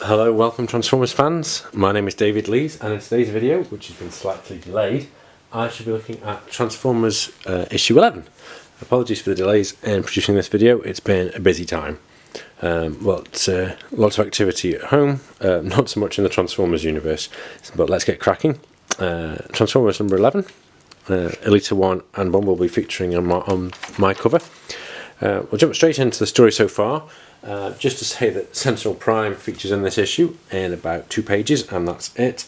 Hello, welcome Transformers fans. My name is David Lees, and in today's video, which has been slightly delayed, I shall be looking at Transformers issue 11. Apologies for the delays in producing this video, it's been a busy time. Lots of activity at home, not so much in the Transformers universe, but let's get cracking. Transformers number 11, Elita 1 and Bumblebee featuring on my cover. We'll jump straight into the story so far. Just to say that Sentinel Prime features in this issue in about 2 pages, and that's it.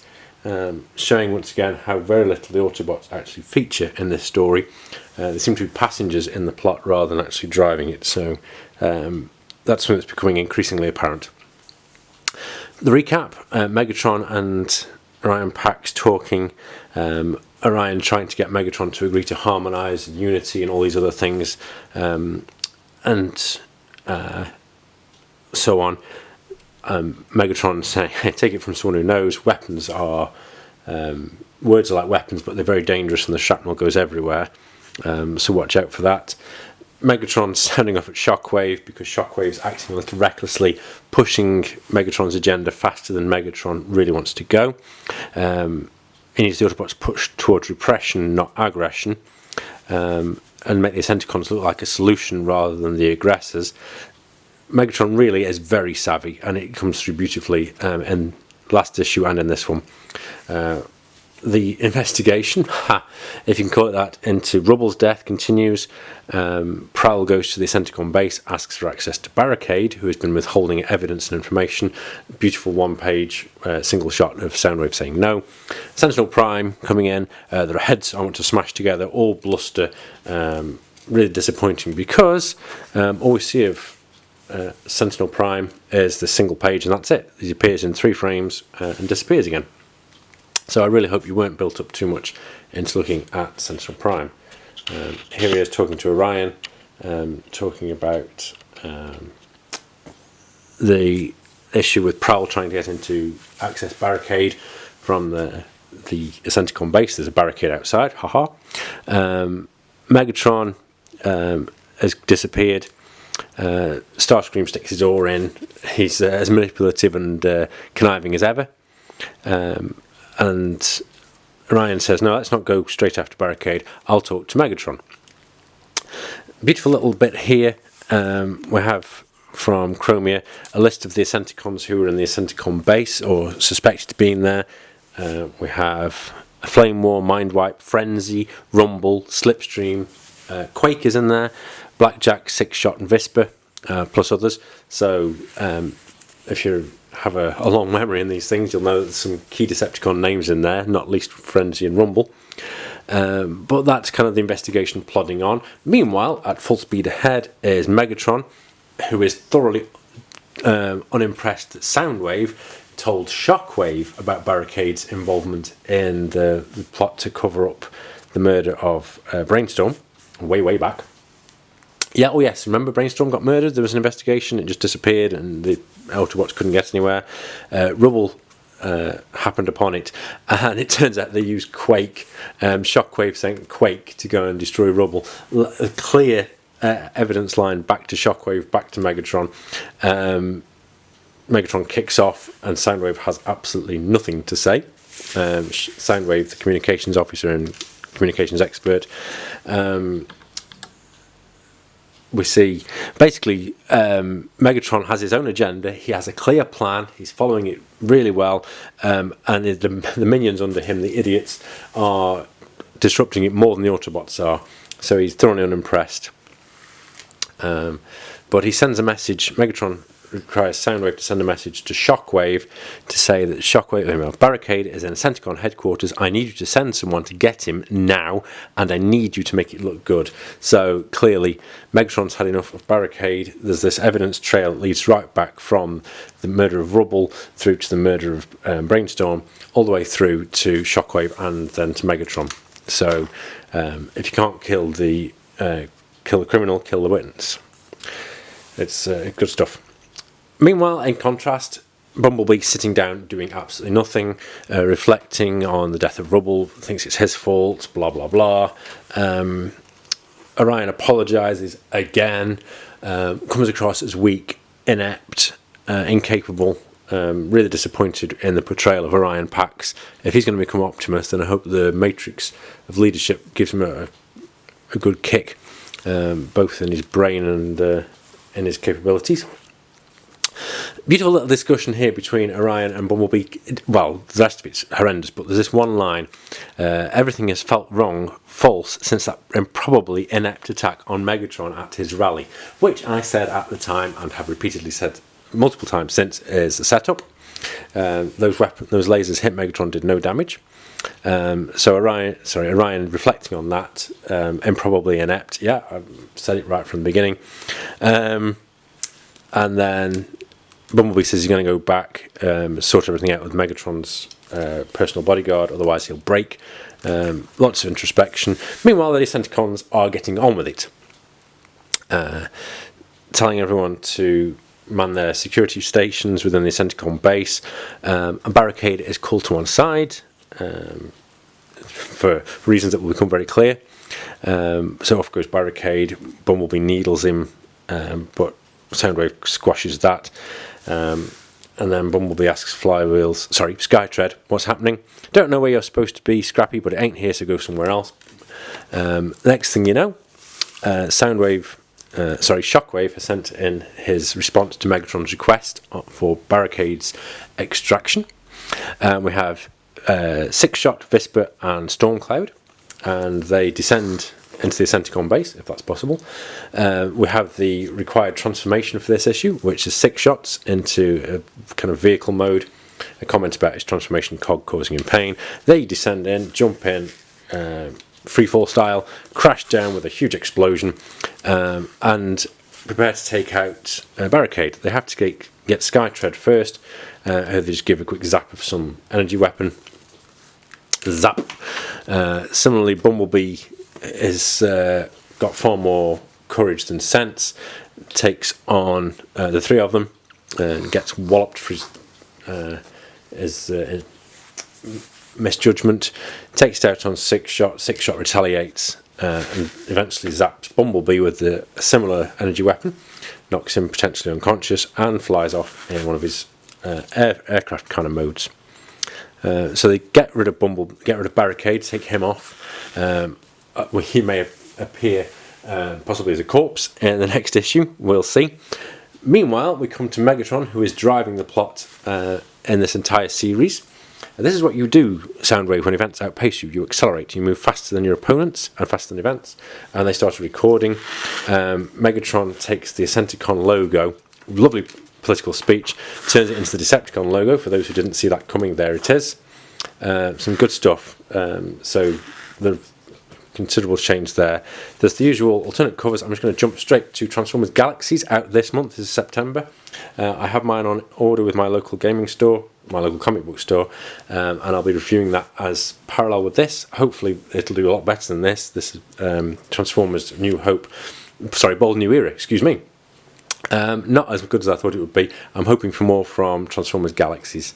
Showing once again how very little the Autobots actually feature in this story. They seem to be passengers in the plot rather than actually driving it, so that's when it's becoming increasingly apparent. The recap, Megatron and Orion Pax talking, Orion trying to get Megatron to agree to harmonise and unity and all these other things, and so on. Megatron saying, take it from someone who knows, weapons are, words are like weapons, but they're very dangerous and the shrapnel goes everywhere, so watch out for that. Megatron sounding off at Shockwave because Shockwave's acting a little recklessly, pushing Megatron's agenda faster than Megatron really wants to go. He needs the Autobots pushed towards repression, not aggression, and make the Decepticons look like a solution rather than the aggressors. Megatron really is very savvy, and it comes through beautifully in last issue and in this one. The investigation, if you can call it that, into Rubble's death continues. Prowl goes to the Decepticon base, asks for access to Barricade, who has been withholding evidence and information. Beautiful one-page single shot of Soundwave saying no. Sentinel Prime coming in. There are heads I want to smash together, all bluster. Really disappointing because all we see of Sentinel Prime is the single page, and that's it. He appears in 3 frames and disappears again. So I really hope you weren't built up too much into looking at Sentinel Prime. Here he is talking to Orion, talking about the issue with Prowl trying to get into access Barricade from the Decepticon base. There's a barricade outside, haha. Megatron has disappeared. Starscream sticks his oar in. He's as manipulative and conniving as ever. And Orion says, no, let's not go straight after Barricade. I'll talk to Megatron. Beautiful little bit here. We have from Chromia a list of the Decepticons who were in the Decepticon base or suspected to be in there. We have a Flame War, Mindwipe, Frenzy, Rumble, Slipstream, Quake is in there, Blackjack, Six Shot and Visper, plus others. So if you have a long memory in these things, you'll know that there's some key Decepticon names in there, not least Frenzy and Rumble. But that's kind of the investigation plodding on. Meanwhile, at full speed ahead is Megatron, who is thoroughly unimpressed that Soundwave told Shockwave about Barricade's involvement in the plot to cover up the murder of Brainstorm, way back. Yeah, oh yes, remember Brainstorm got murdered, there was an investigation, it just disappeared and the Autobots couldn't get anywhere. Rubble happened upon it, and it turns out they used Quake, Shockwave sent Quake to go and destroy Rubble. A clear evidence line back to Shockwave, back to Megatron. Megatron kicks off and Soundwave has absolutely nothing to say. Soundwave, the communications officer and communications expert, we see basically Megatron has his own agenda. He has a clear plan. He's following it really well, and the minions under him, the idiots, are disrupting it more than the Autobots are. So he's thoroughly unimpressed. But he sends a message. Megatron requires Soundwave to send a message to Shockwave to say that Shockwave, Barricade is in Decepticon headquarters. I need you to send someone to get him now, and I need you to make it look good. So clearly, Megatron's had enough of Barricade. There's this evidence trail that leads right back from the murder of Rubble through to the murder of Brainstorm, all the way through to Shockwave and then to Megatron. So if you can't kill the criminal, kill the witness. It's good stuff. Meanwhile, in contrast, Bumblebee sitting down, doing absolutely nothing, reflecting on the death of Rubble, thinks it's his fault, blah blah blah. Orion apologises again, comes across as weak, inept, incapable, Really disappointed in the portrayal of Orion Pax. If he's going to become Optimus, then I hope the matrix of leadership gives him a good kick, both in his brain and in his capabilities. Beautiful little discussion here between Orion and Bumblebee. Well, the rest of it's horrendous, but there's this one line: everything has felt wrong, false, since that improbably inept attack on Megatron at his rally, which I said at the time and have repeatedly said multiple times since is a setup. Those lasers hit Megatron, did no damage. So Orion reflecting on that, improbably inept. Yeah, I said it right from the beginning. And then Bumblebee says he's going to go back, sort everything out with Megatron's personal bodyguard, otherwise he'll break. Lots of introspection. Meanwhile, the Decepticons are getting on with it, telling everyone to man their security stations within the Decepticon base. A barricade is called to one side for reasons that will become very clear. So off goes barricade. Bumblebee needles him, but Soundwave squashes that. And then Bumblebee asks Skytread, what's happening? Don't know where you're supposed to be, Scrappy, but it ain't here, so go somewhere else. Next thing you know, Shockwave has sent in his response to Megatron's request for Barricade's extraction. We have Six-Shot, Visper and Stormcloud, and they descend into the Decepticon base, if that's possible. We have the required transformation for this issue, which is 6 shots into a kind of vehicle mode. A comment about his transformation cog causing him pain. They descend in, jump in, freefall style, crash down with a huge explosion, and prepare to take out a barricade. They have to get Skytread first. They just give a quick zap of some energy weapon. Zap. Similarly, Bumblebee has got far more courage than sense. Takes on the 3 of them and gets walloped for his misjudgment. Takes it out on 6-Shot. 6-Shot retaliates and eventually zaps Bumblebee with a similar energy weapon, knocks him potentially unconscious, and flies off in one of his aircraft kind of modes. So they get rid of Barricade, take him off. He may appear possibly as a corpse in the next issue, we'll see. Meanwhile, we come to Megatron, who is driving the plot in this entire series. And this is what you do, Soundwave, when events outpace you. You accelerate, you move faster than your opponents and faster than events. And they started recording. Megatron takes the Decepticon logo, lovely political speech, turns it into the Decepticon logo. For those who didn't see that coming, there it is. Some good stuff. So the considerable change there. There's the usual alternate covers. I'm just going to jump straight to Transformers Galaxies, out this month. This is September. I have mine on order with my local gaming store, my local comic book store, and I'll be reviewing that as parallel with this. Hopefully it'll do a lot better than this. This is Transformers Bold New Era, excuse me. Not as good as I thought it would be. I'm hoping for more from Transformers Galaxies.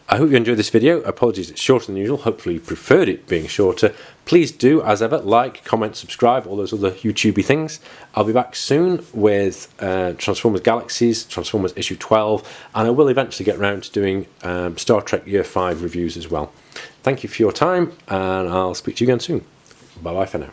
I hope you enjoyed this video. Apologies, it's shorter than usual. Hopefully you preferred it being shorter. Please do, as ever, like, comment, subscribe, all those other YouTubey things. I'll be back soon with Transformers Galaxies, Transformers issue 12, and I will eventually get around to doing Star Trek Year 5 reviews as well. Thank you for your time, and I'll speak to you again soon. Bye-bye for now.